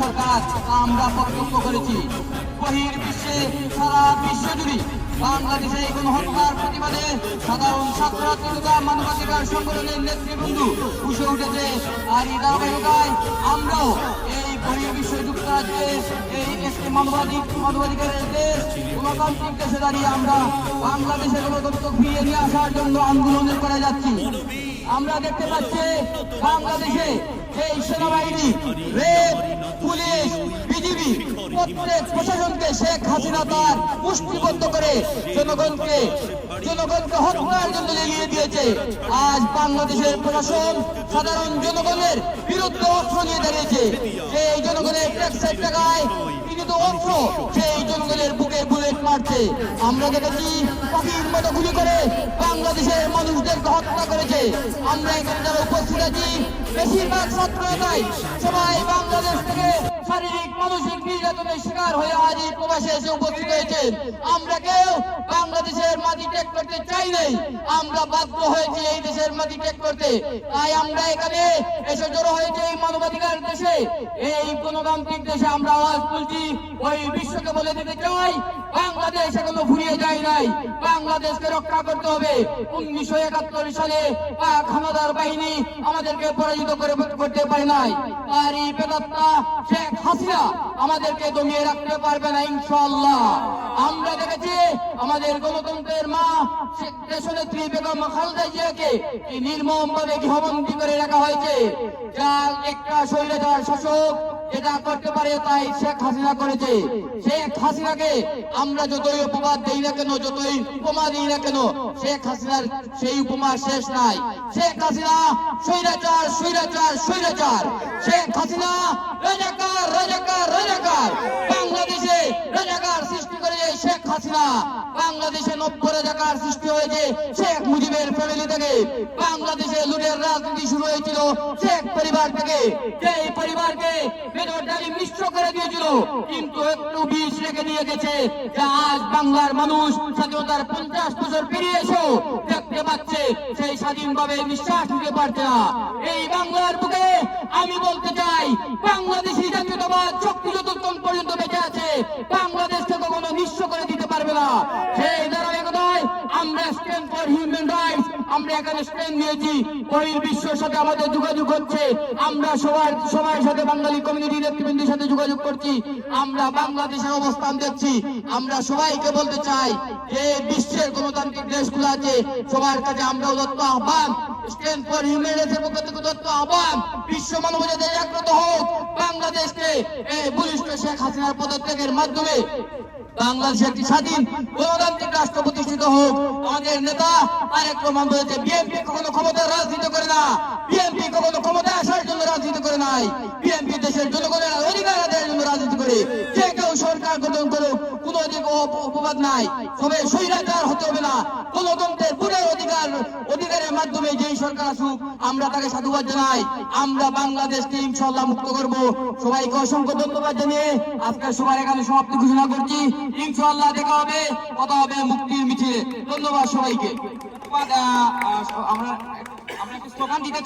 সরকার আমরা প্রত্যক্ষ করেছি। বহির্বিশ্বে সারা বিশ্বজুড়ে বাংলাদেশে গণহত্যার প্রতিবাদে সাধারণ ছাত্র তথা মানবাধিকার সংগঠনের নেতৃবৃন্দ উঠে উঠেছে। আর এই ধারাবাহিকতায় আমরাও এই বহির্বিশ্ব যুক্তরাজ্যে এই একটি মানবাধিকারের দেশ গণতান্ত্রিক দেশে দাঁড়িয়ে আমরা বাংলাদেশের গণতন্ত্র ফিরিয়ে নিয়ে আসার জন্য আন্দোলন করে যাচ্ছি। আমরা দেখতে পাচ্ছি বাংলাদেশে এই সেনাবাহিনী, রেল, পুলিশ, বিজিবি প্রত্যেক প্রশাসনকে শেখ হাসিনা তার মুষ্টিবদ্ধ করে জনগণকে হত্যার জন্য এগিয়ে দিয়েছে। আজ বাংলাদেশের প্রশাসন সাধারণ জনগণের বিরুদ্ধে অস্ত্র নিয়ে দাঁড়িয়েছে। সেই জনগণের ট্যাক্সের টাকায় কিন্তু অস্ত্র সেই জনগণের বুকে বুলেট মারছে। আমরা দেখেছি পাখির মতো গুলি করে বাংলাদেশের মানুষদেরকে হত্যা করেছে। আমরা এখানে যারা উপস্থিত আছি বেশিরভাগ ছাত্র নয়, সবাই বাংলাদেশ থেকে শারীরিক মানসিক নির্যাতনের শিকার হয়ে আজ এই প্রবাসে এসে উপস্থিত হয়েছে। আমরা কেউ বাংলাদেশের মাটি ত্যাগ করতে চাই নাই, আমরা বাধ্য হয়েছি এই দেশের মাটি ত্যাগ করতে। তাই আমরা এখানে এসে জড়ো হয়েছে এই মানবাধিকার দেশে, এই গণতান্ত্রিক দেশে আমরা আওয়াজ তুলছি। ওই বিশ্বকে বলে দিতে চাই বাংলাদেশ এখনো ফুরিয়ে যায় নাই, বাংলাদেশকে রক্ষা করতে হবে। 1971 সালে পাক হানাদার বাহিনী আমাদেরকে পরাজিত করতে পারে নাই, আর এই বেদাত্তা শেখ হাসিনা আমাদেরকে দমিয়ে রাখতে পারবে না ইনশাআল্লাহ। আমরা দেখেছি আমাদের গণতন্ত্রের মা দেশনেত্রী বেগম খালেদা জিয়াকে নির্মম ভাবে গৃহবন্দী করে রাখা হয়েছে। যা একটা স্বৈরাচার শাসক যেটা করতে পারে তাই শেখ হাসিনা করেছে। শেখ হাসিনাকে আমরা যতই উপবাদ দেই না কেন, যতই উপমা দিই না কেন, শেখ হাসিনার সেই উপমা শেষ নাই। শেখ হাসিনা স্বৈরাচার স্বৈরাচার স্বৈরাচার, শেখ হাসিনা রাজাকার রাজাকার রাজাকার। বাংলাদেশে রাজাকার সৃষ্টি করেছে শেখ হাসিনা। বাংলাদেশে 90 রাজাকার সৃষ্টি হয়েছে শেখ মুজিবের ফ্যামিলি থেকে। বাংলাদেশে লুটের রাজনীতি শুরু হয়েছিল শেখ পরিবার থেকে, যেই পরিবারকে মেজর ডালিম নিঃস্ব করে দিয়েছিল, কিন্তু একটু বিষ রেখে দিয়ে গেছে। যা আজ বাংলার মানুষ স্বাধীনতার 50 বছর পেরিয়ে এসেও দেখতে পাচ্ছে সেই স্বাধীনভাবে নিঃশ্বাস নিতে পারছে না। এই বাংলার বুকে আমি বলতে চাই বাংলাদেশি জাতীয়তাবাদ শক্তি যতক্ষণ পর্যন্ত বেঁচে আছে বাংলাদেশকে কখনো নিঃস্ব করে দিতে পারবে না। সেই ধারাবাহিকতায় আমরা স্ট্যান্ড ফর হিউম্যান রাইটস আমরা এখানে স্ট্যান্ড নিয়েছি। বহির্বিশ্বের সাথে আমাদের যোগাযোগ হচ্ছে, আমরা সবার সাথে বাঙালি কমিউনিটি নেতৃবৃন্দের সাথে যোগাযোগ করছি, আমরা বাংলাদেশের অবস্থান দেখছি। আমরা সবাইকে বলতে চাই যে বিশ্বের গণতান্ত্রিক দেশগুলো আছে সবার কাছে আমরা উদাত্ত আহ্বান, স্ট্যান্ড ফর হিউম্যান রাইটসের পক্ষ থেকে উদাত্ত আহ্বান, বিশ্ব মানবাধিকার জাগ্রত হোক। বাংলাদেশকে এই বলিষ্ঠ শেখ হাসিনার পদত্যাগের মাধ্যমে বাংলাদেশে একটি স্বাধীন গণতান্ত্রিক রাষ্ট্র প্রতিষ্ঠিত হোক। আমাদের নেতা তারেক রহমান বলেছে বিএনপি কখনো ক্ষমতার রাজনীতি করে না, বিএনপি কখনো ক্ষমতা আসার জন্য রাজনীতি করে নাই, বিএনপি দেশের জনগণের অধিকার আদায়ের জন্য রাজনীতি করে। যে কেউ সরকার গঠন করুক কোন অপবাদ নাই, তবে স্বৈরাচার হতে হবে না। গণতন্ত্রের পুরো অধিকারের মাধ্যমে যেই সরকার আসুক আমরা তাকে সাধুবাদ জানাই। আমরা বাংলাদেশকে ইনশাআল্লাহ মুক্ত করব। সবাইকে অসংখ্য ধন্যবাদ জানিয়ে আজকে সবার এখানে সমাপ্তি ঘোষণা করছি। ইনশাআল্লাহ দেখা হবে, কথা হবে মুক্তির মিছিলে। ধন্যবাদ সবাইকে। আমরা একটা স্লোগান দিতে